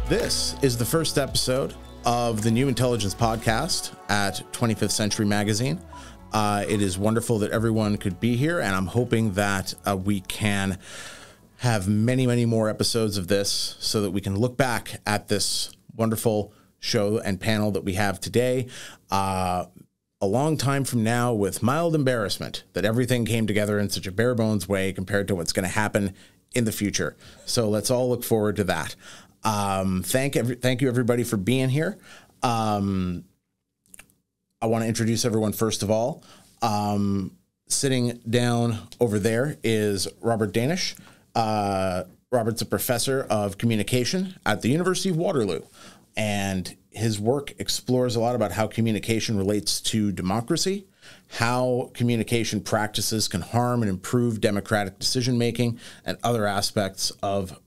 This is the first episode of the New Intelligence Podcast at 25th Century Magazine. It is wonderful that everyone could be here, and I'm hoping that we can have many, many more episodes of this so that we can look back at this wonderful show and panel that we have today a long time from now with mild embarrassment that everything came together in such a bare bones way compared to what's going to happen in the future. So let's all look forward to that. Thank you everybody for being here. I want to introduce everyone first of all. Sitting down over there is Robert Danish. Robert's a professor of communication at the University of Waterloo, and his work explores a lot about how communication relates to democracy, how communication practices can harm and improve democratic decision-making, and other aspects of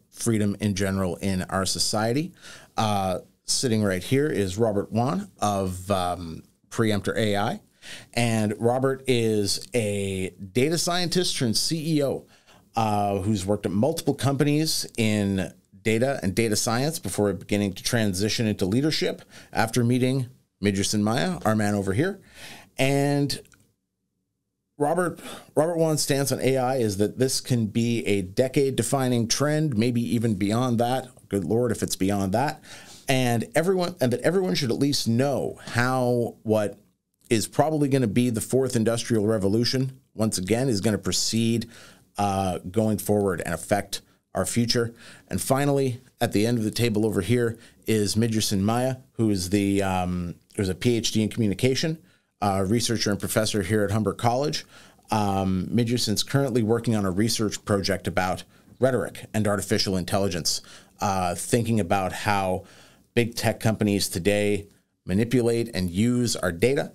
freedom in general in our society. Sitting right here is Robert Wan of Preemptor AI. And Robert is a data scientist turned CEO who's worked at multiple companies in data and data science before beginning to transition into leadership after meeting Midya Sinmaya, our man over here. And Robert Wan's stance on AI is that this can be a decade-defining trend, maybe even beyond that. Good Lord, if it's beyond that. And that everyone should at least know how what is probably going to be the fourth industrial revolution, once again, is going to proceed going forward and affect our future. And finally, at the end of the table over here is Midya Sinmaya, who is who's a PhD in communication, researcher and professor here at Humber College. Midya is currently working on a research project about rhetoric and artificial intelligence, thinking about how big tech companies today manipulate and use our data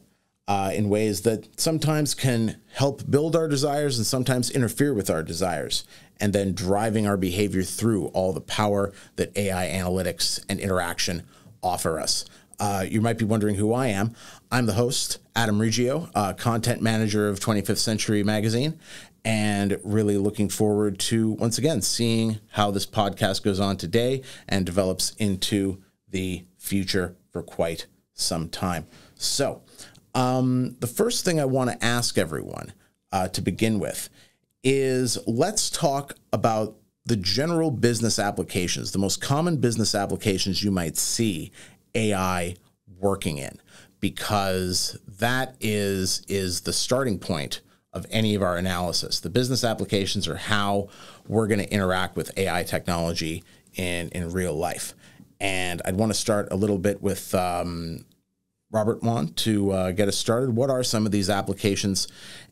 in ways that sometimes can help build our desires and sometimes interfere with our desires, and then driving our behavior through all the power that AI analytics and interaction offer us. You might be wondering who I am. I'm the host, Adam Reggio, content manager of 25th Century Magazine, and really looking forward to, once again, seeing how this podcast goes on today and develops into the future for quite some time. So, the first thing I want to ask everyone to begin with is let's talk about the general business applications, the most common business applications you might see AI working in, because that is the starting point of any of our analysis. The business applications are how we're going to interact with AI technology in real life. And I'd want to start a little bit with Robert Wan to get us started. What are some of these applications,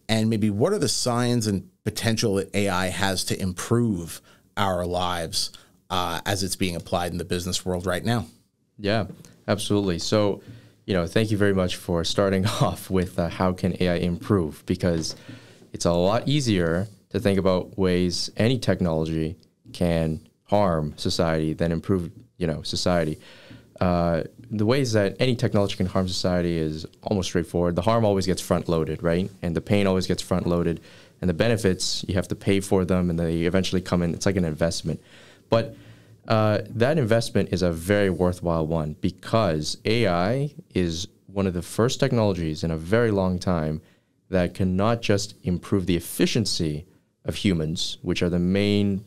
and maybe what are the signs and potential that AI has to improve our lives as it's being applied in the business world right now? Yeah, absolutely. So, thank you very much for starting off with how can AI improve, because it's a lot easier to think about ways any technology can harm society than improve, society. The ways that any technology can harm society is almost straightforward. The harm always gets front-loaded, right? And the pain always gets front-loaded. And the benefits, you have to pay for them, and they eventually come in. It's like an investment. But that investment is a very worthwhile one, because AI is one of the first technologies in a very long time that can not just improve the efficiency of humans, which are the main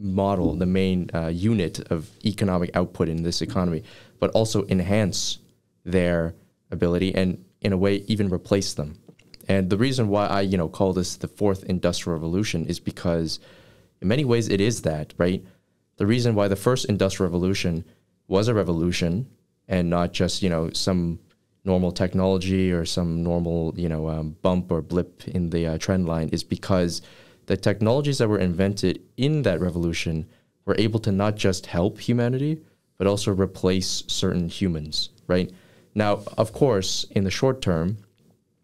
model, the main unit of economic output in this economy, but also enhance their ability and, in a way, even replace them. And the reason why I, call this the fourth industrial revolution is because in many ways it is that, right? The reason why the first industrial revolution was a revolution and not just, some normal technology or some normal, bump or blip in the trend line is because the technologies that were invented in that revolution were able to not just help humanity, but also replace certain humans, right? Now, of course, in the short term,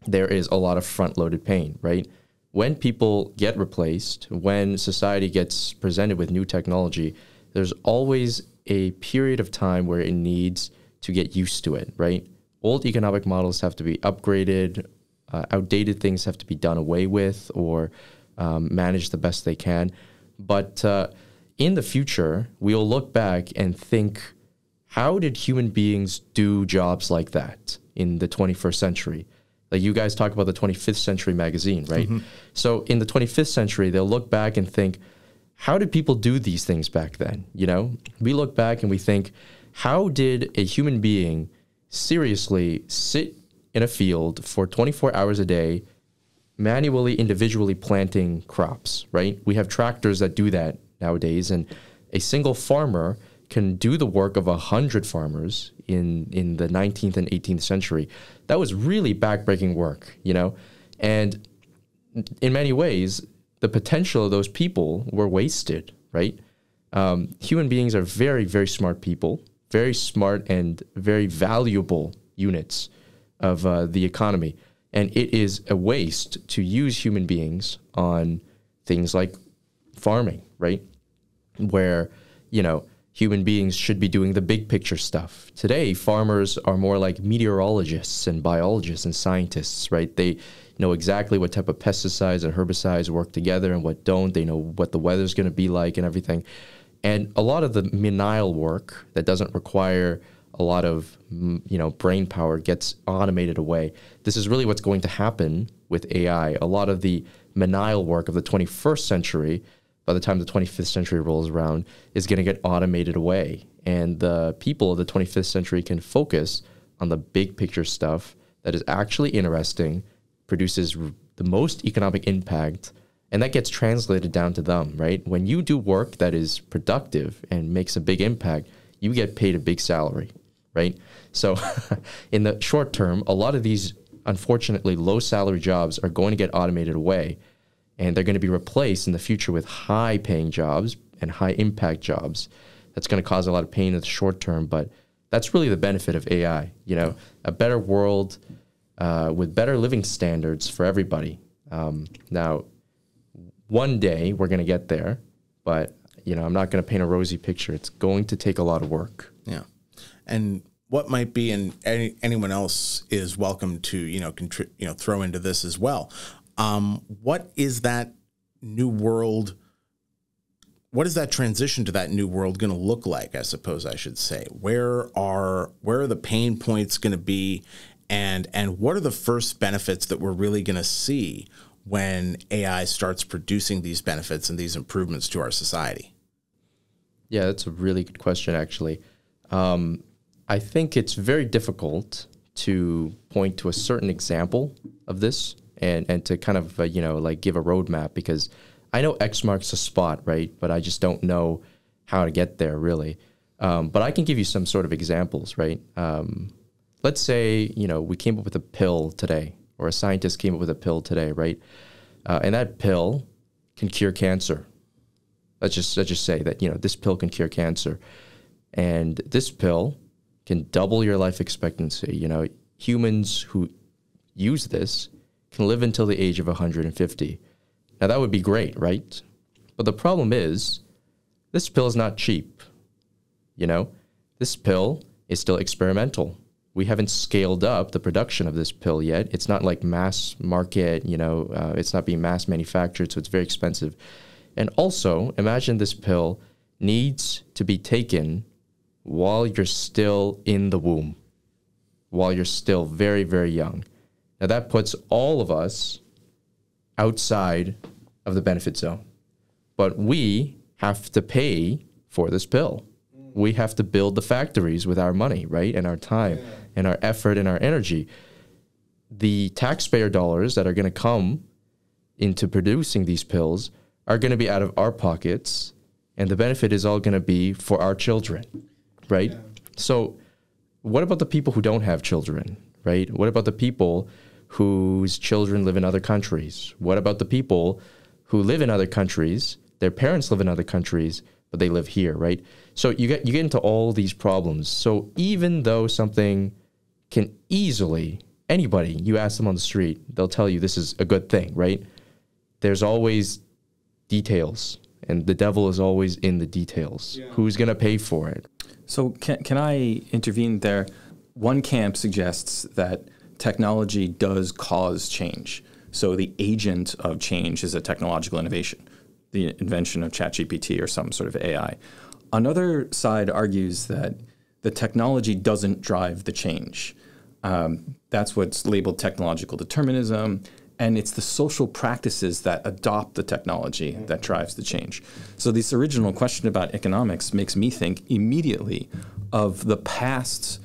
there is a lot of front-loaded pain, right? When people get replaced, when society gets presented with new technology, there's always a period of time where it needs to get used to it, right? Old economic models have to be upgraded, outdated things have to be done away with or managed the best they can. But in the future, we'll look back and think, how did human beings do jobs like that in the 21st century? Like you guys talk about the 25th Century magazine, right? Mm-hmm. So in the 25th century, they'll look back and think, how did people do these things back then? You know, we look back and we think, how did a human being seriously sit in a field for 24 hours a day, manually, individually planting crops, right? We have tractors that do that nowadays, and a single farmer can do the work of 100 farmers in the 19th and 18th century. That was really backbreaking work, you know? And in many ways, the potential of those people were wasted, right? Human beings are very, very smart people, very smart and very valuable units of the economy. And it is a waste to use human beings on things like farming, right? Where, you know, human beings should be doing the big picture stuff. Today, farmers are more like meteorologists and biologists and scientists, right? They know exactly what type of pesticides and herbicides work together and what don't. They know what the weather's going to be like and everything. And a lot of the menial work that doesn't require a lot of, you know, brain power gets automated away. This is really what's going to happen with AI. A lot of the menial work of the 21st century, by the time the 25th century rolls around, is going to get automated away. And the people of the 25th century can focus on the big picture stuff that is actually interesting, produces the most economic impact, and that gets translated down to them, right? When you do work that is productive and makes a big impact, you get paid a big salary, right? So in the short term, a lot of these, unfortunately, low salary jobs are going to get automated away. And they're going to be replaced in the future with high-paying jobs and high-impact jobs. That's going to cause a lot of pain in the short term, but that's really the benefit of AI. You know, a better world with better living standards for everybody. Now, one day we're going to get there, but you know, I'm not going to paint a rosy picture. It's going to take a lot of work. Yeah, and what might be, and anyone else is welcome to throw into this as well. What is that new world? What is that transition to that new world going to look like? I suppose I should say. Where are the pain points going to be, and what are the first benefits that we're really going to see when AI starts producing these benefits and these improvements to our society? Yeah, that's a really good question, actually. I think it's very difficult to point to a certain example of this. And to kind of, give a roadmap, because I know X marks the spot, right? But I just don't know how to get there, really. But I can give you some sort of examples, right? Let's say, we came up with a pill today, or a scientist came up with a pill today, right? And that pill can cure cancer. Let's just say that, this pill can cure cancer. And this pill can double your life expectancy. Humans who use this can live until the age of 150. Now, that would be great, right? But the problem is, this pill is not cheap. This pill is still experimental. We haven't scaled up the production of this pill yet. It's not like mass market, it's not being mass manufactured, so it's very expensive. And also, imagine this pill needs to be taken while you're still in the womb, while you're still very, very young. Now, that puts all of us outside of the benefit zone. But we have to pay for this pill. We have to build the factories with our money, right? And our time and our effort and our energy. The taxpayer dollars that are going to come into producing these pills are going to be out of our pockets, and the benefit is all going to be for our children, right? Yeah. So what about the people who don't have children, right? What about the people whose children live in other countries? What about the people who live in other countries, their parents live in other countries, but they live here, right? So you get into all these problems. So even though something can easily, anybody, you ask them on the street, they'll tell you this is a good thing, right? There's always details, and the devil is always in the details. Yeah. Who's going to pay for it? So can I intervene there? One camp suggests that technology does cause change. So the agent of change is a technological innovation. the invention of ChatGPT or some sort of AI. Another side argues that the technology doesn't drive the change. That's what's labeled technological determinism. And it's the social practices that adopt the technology that drives the change. So this original question about economics makes me think immediately of the past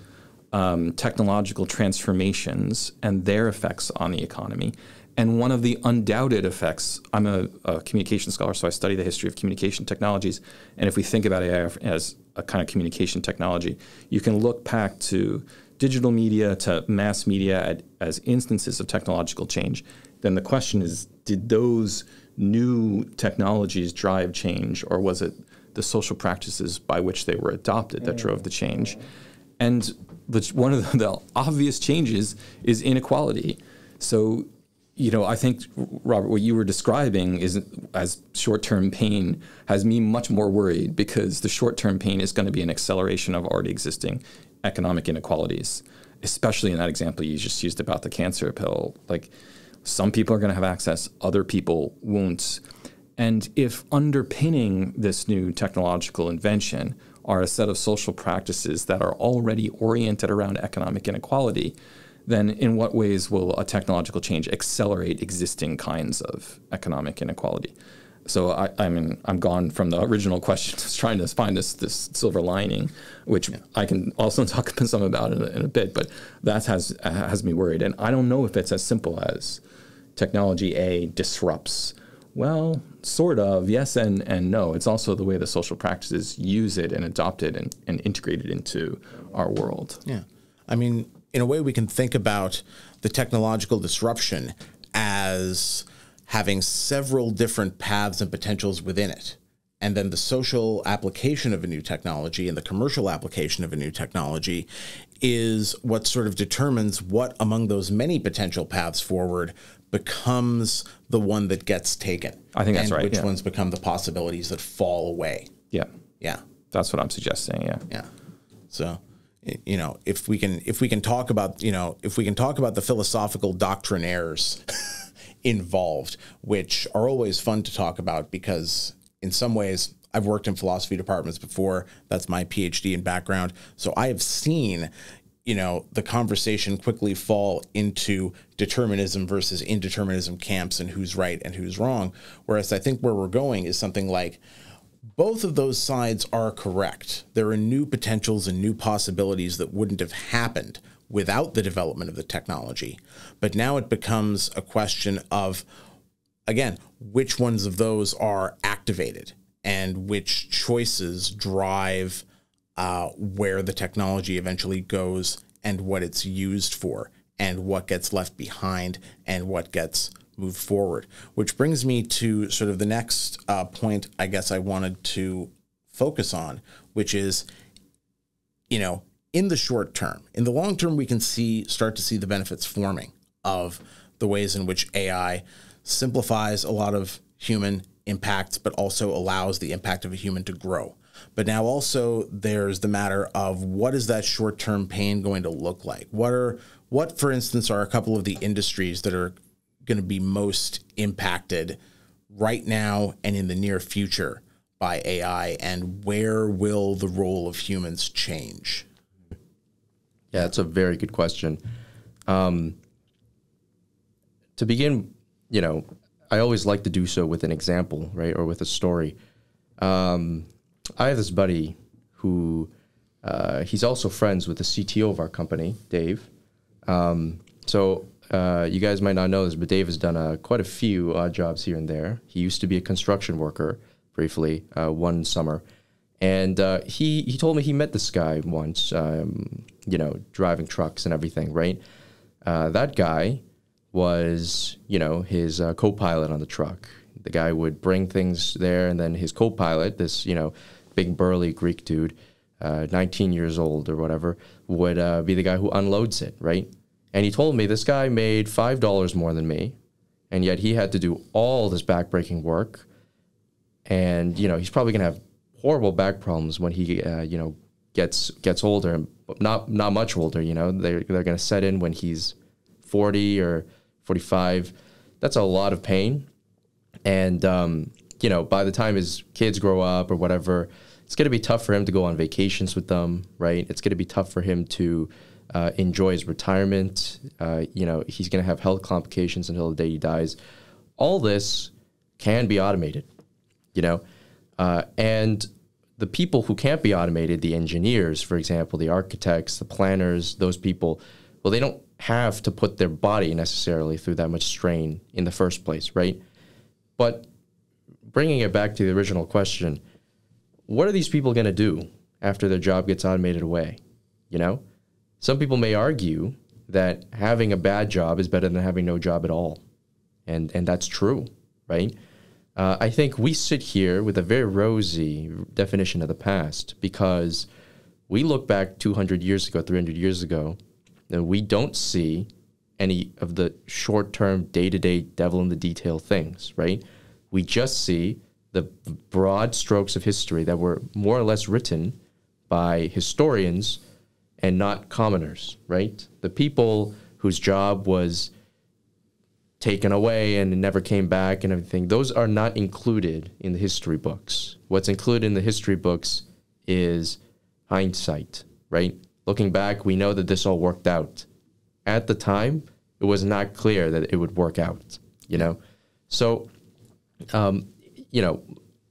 technological transformations and their effects on the economy. And one of the undoubted effects, I'm a communication scholar, so I study the history of communication technologies. And if we think about AI as a kind of communication technology, you can look back to digital media, to mass media as instances of technological change. Then the question is, did those new technologies drive change, or was it the social practices by which they were adopted that drove the change? And one of the obvious changes is inequality. So, I think, Robert, what you were describing as short-term pain has me much more worried, because the short-term pain is going to be an acceleration of already existing economic inequalities, especially in that example you just used about the cancer pill. Like, some people are going to have access, other people won't. And if underpinning this new technological invention are a set of social practices that are already oriented around economic inequality, then in what ways will a technological change accelerate existing kinds of economic inequality? So I'm gone from the original question, just trying to find this silver lining, which I can also talk some about in a bit, but that has me worried. And I don't know if it's as simple as technology A disrupts. Well, sort of, yes and no. It's also the way the social practices use it and adopt it and integrate it into our world. Yeah. I mean, in a way, we can think about the technological disruption as having several different paths and potentials within it. And then the social application of a new technology and the commercial application of a new technology is what sort of determines what among those many potential paths forward becomes the one that gets taken. I think that's right. And which ones become the possibilities that fall away. Yeah. Yeah. That's what I'm suggesting. Yeah. Yeah. So, if we can talk about the philosophical doctrinaires involved, which are always fun to talk about, because in some ways I've worked in philosophy departments before. That's my PhD in background. So I have seen, the conversation quickly fall into determinism versus indeterminism camps and who's right and who's wrong. Whereas I think where we're going is something like, both of those sides are correct. There are new potentials and new possibilities that wouldn't have happened without the development of the technology. But now it becomes a question of, again, which ones of those are activated and which choices drive where the technology eventually goes and what it's used for and what gets left behind and what gets moved forward. Which brings me to sort of the next point I guess I wanted to focus on, which is, in the short term. In the long term, we can start to see the benefits forming of the ways in which AI simplifies a lot of human impacts, but also allows the impact of a human to grow. But now also there's the matter of, what is that short-term pain going to look like? What, for instance, are a couple of the industries that are going to be most impacted right now and in the near future by AI, and where will the role of humans change? Yeah, that's a very good question. To begin, I always like to do so with an example, right, or with a story. I have this buddy who he's also friends with the CTO of our company, Dave. So you guys might not know this, but Dave has done quite a few odd jobs here and there. He used to be a construction worker briefly one summer. And he told me he met this guy once, driving trucks and everything, right? That guy was, his co-pilot on the truck. The guy would bring things there, and then his co-pilot, this, big burly Greek dude, 19 years old or whatever, would be the guy who unloads it, right? And he told me this guy made $5 more than me, and yet he had to do all this backbreaking work. And, he's probably going to have horrible back problems when he, gets older, not much older, they're going to set in when he's 40 or 45. That's a lot of pain. And you know, by the time his kids grow up or whatever, it's going to be tough for him to go on vacations with them, right? It's going to be tough for him to enjoy his retirement. You know, he's going to have health complications until the day he dies. All this can be automated, you know, and the people who can't be automated, the engineers, for example, the architects, the planners, those people, well, they don't have to put their body necessarily through that much strain in the first place, right? But bringing it back to the original question, what are these people going to do after their job gets automated away? You know, some people may argue that having a bad job is better than having no job at all. And that's true, right? I think we sit here with a very rosy definition of the past because we look back 200 years ago, 300 years ago, and we don't see any of the short-term, day-to-day devil in the detail things, right? We just see the broad strokes of history that were more or less written by historians and not commoners, right? The people whose job was taken away and never came back and everything, those are not included in the history books. What's included in the history books is hindsight, right? Looking back, we know that this all worked out. At the time, it was not clear that it would work out, you know? So, you know,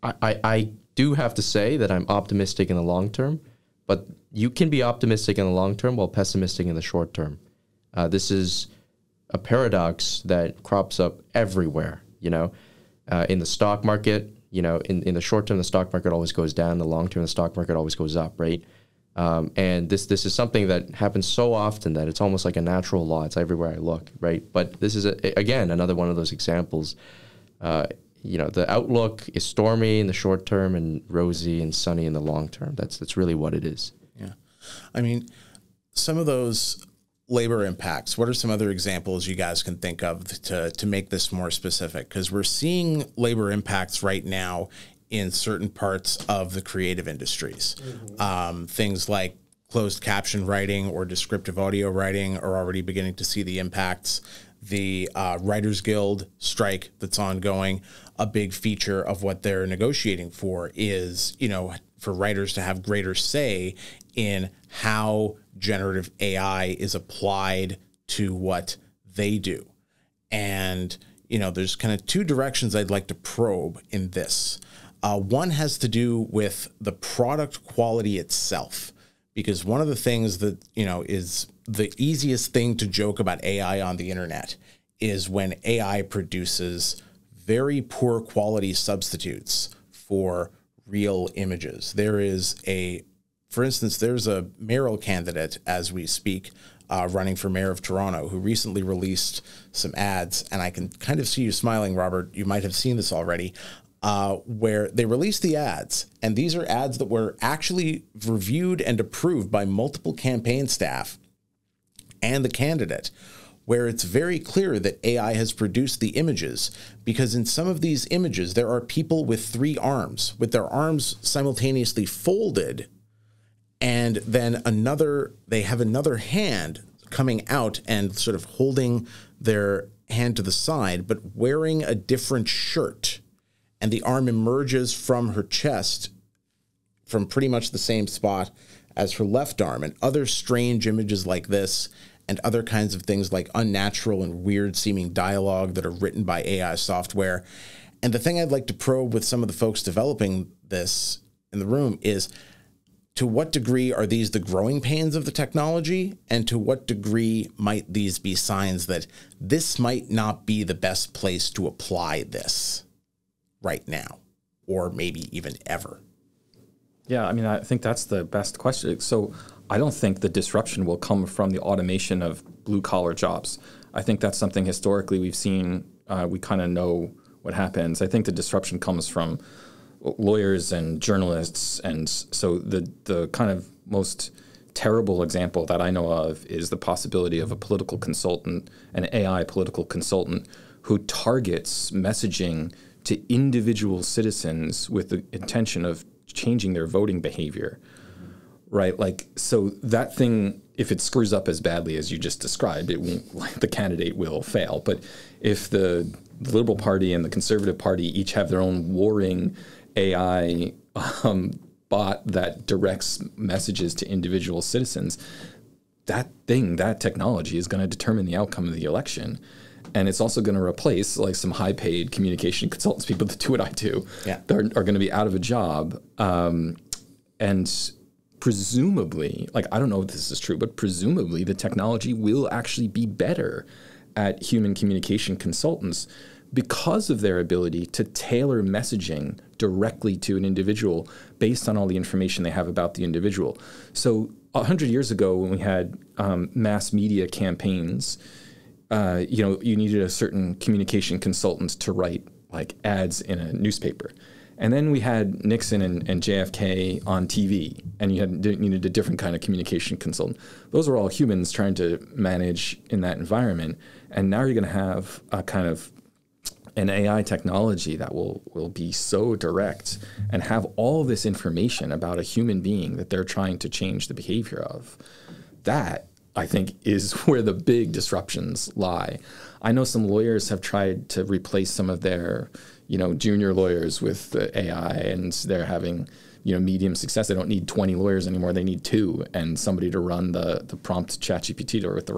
I do have to say that I'm optimistic in the long term, but you can be optimistic in the long term while pessimistic in the short term. This is a paradox that crops up everywhere, you know, in the stock market, you know, in the short term, the stock market always goes down. In the long term, the stock market always goes up, right? And this is something that happens so often that it's almost like a natural law. It's everywhere I look, right? But this is, again, another one of those examples. You know, the outlook is stormy in the short term and rosy and sunny in the long term. That's really what it is. Yeah. I mean, some of those labor impacts, what are some other examples you guys can think of to make this more specific? Because we're seeing labor impacts right now in certain parts of the creative industries. Things like closed caption writing or descriptive audio writing are already beginning to see the impacts. The Writers Guild strike that's ongoing, a big feature of what they're negotiating for is, you know, for writers to have greater say in how generative AI is applied to what they do. And, you know, there's kind of two directions I'd like to probe in this. One has to do with the product quality itself, because one of the things that, you know, is the easiest thing to joke about AI on the internet is when AI produces very poor quality substitutes for real images. There is for instance, there's a mayoral candidate as we speak running for mayor of Toronto who recently released some ads, and I can kind of see you smiling, Robert. You might have seen this already, where they released the ads, and these are ads that were actually reviewed and approved by multiple campaign staff and the candidate, where it's very clear that AI has produced the images, because in some of these images, there are people with 3 arms, with their arms simultaneously folded, and then they have another hand coming out and sort of holding their hand to the side, but wearing a different shirt. And the arm emerges from her chest from pretty much the same spot as her left arm. And other strange images like this, and other kinds of things like unnatural and weird seeming dialogue that are written by AI software. And the thing I'd like to probe with some of the folks developing this in the room is, to what degree are these the growing pains of the technology? And to what degree might these be signs that this might not be the best place to apply this right now, or maybe even ever? Yeah, I mean, I think that's the best question. So I don't think the disruption will come from the automation of blue-collar jobs. I think that's something historically we've seen. We kind of know what happens. I think the disruption comes from lawyers and journalists. And so the kind of most terrible example that I know of is the possibility of a political consultant, an AI political consultant, who targets messaging to individual citizens with the intention of changing their voting behavior, right? Like, so that thing, if it screws up as badly as you just described, it won't, like, the candidate will fail. But if the the Liberal Party and the Conservative Party each have their own warring AI bot that directs messages to individual citizens, that technology is going to determine the outcome of the election. And it's also going to replace like some high-paid communication consultants, people that do what I do, that are going to be out of a job. And presumably, like, I don't know if this is true, but presumably the technology will actually be better at human communication consultants because of their ability to tailor messaging directly to an individual based on all the information they have about the individual. So 100 years ago, when we had mass media campaigns, you needed a certain communication consultant to write like ads in a newspaper. And then we had Nixon and JFK on TV, and you needed a different kind of communication consultant. Those were all humans trying to manage in that environment. And now you're going to have a kind of an AI technology that will be so direct and have all this information about a human being that they're trying to change the behavior of. That, I think, is where the big disruptions lie. I know some lawyers have tried to replace some of their, junior lawyers with AI, and they're having, medium success. They don't need 20 lawyers anymore. They need 2 and somebody to run the prompt ChatGPT with the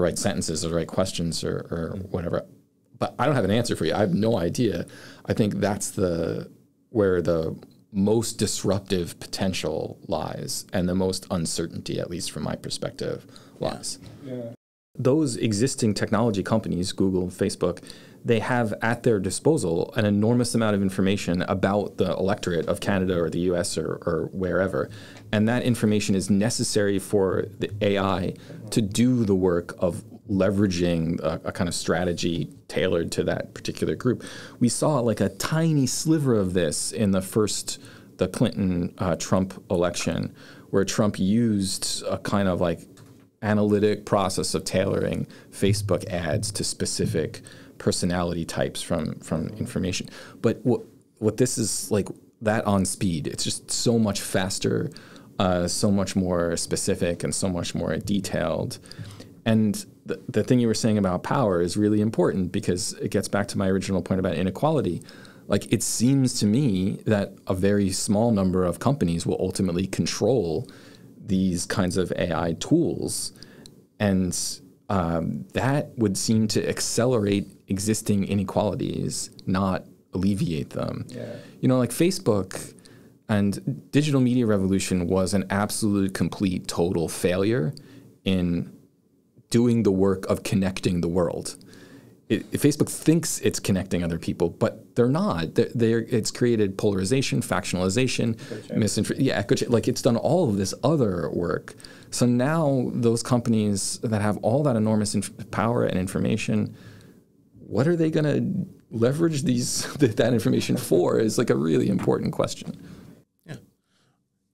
right sentences or the right questions or whatever. But I don't have an answer for you. I have no idea. I think that's where the most disruptive potential lies and the most uncertainty, at least from my perspective, lies. Yeah. Those existing technology companies, Google, Facebook, they have at their disposal an enormous amount of information about the electorate of Canada or the US or wherever. And that information is necessary for the AI to do the work of leveraging a kind of strategy tailored to that particular group. We saw like a tiny sliver of this in the Clinton-Trump election, where Trump used a kind of like analytic process of tailoring Facebook ads to specific personality types from information. But what this is like that on speed, it's just so much faster, so much more specific and so much more detailed. And the thing you were saying about power is really important because it gets back to my original point about inequality. Like, it seems to me that a very small number of companies will ultimately control these kinds of AI tools. And that would seem to accelerate existing inequalities, not alleviate them. Yeah. Like Facebook and digital media revolution was an absolute, complete, total failure in doing the work of connecting the world. Facebook thinks it's connecting other people, but they're not. It's created polarization, factionalization, misinformation. Like, it's done all of this other work. So now those companies that have all that enormous power and information, what are they going to leverage that information for? Is like a really important question.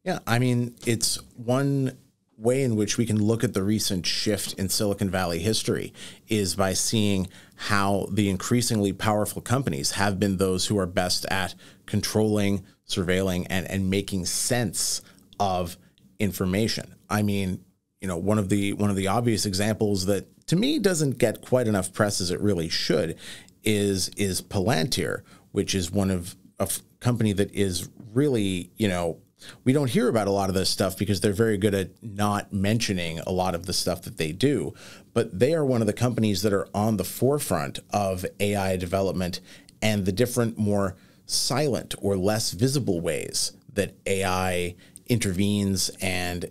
Yeah. I mean, it's one way in which we can look at the recent shift in Silicon Valley history is by seeing how the increasingly powerful companies have been those who are best at controlling, surveilling, and making sense of information. I mean, one of the obvious examples that to me doesn't get quite enough press as it really should is Palantir, which is one of a company that is really, we don't hear about a lot of this stuff because they're very good at not mentioning a lot of the stuff that they do. But they are one of the companies that are on the forefront of AI development and the different, more silent or less visible ways that AI intervenes and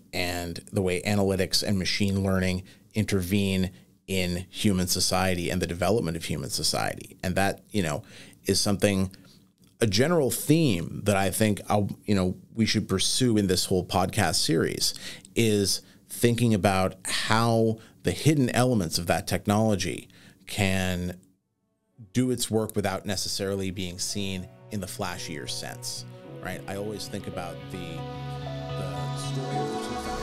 the way analytics and machine learning intervene in human society and the development of human society. And that, is something, a general theme that I think we should pursue in this whole podcast series is thinking about how the hidden elements of that technology can do its work without necessarily being seen in the flashier sense, right? I always think about the story of the 2000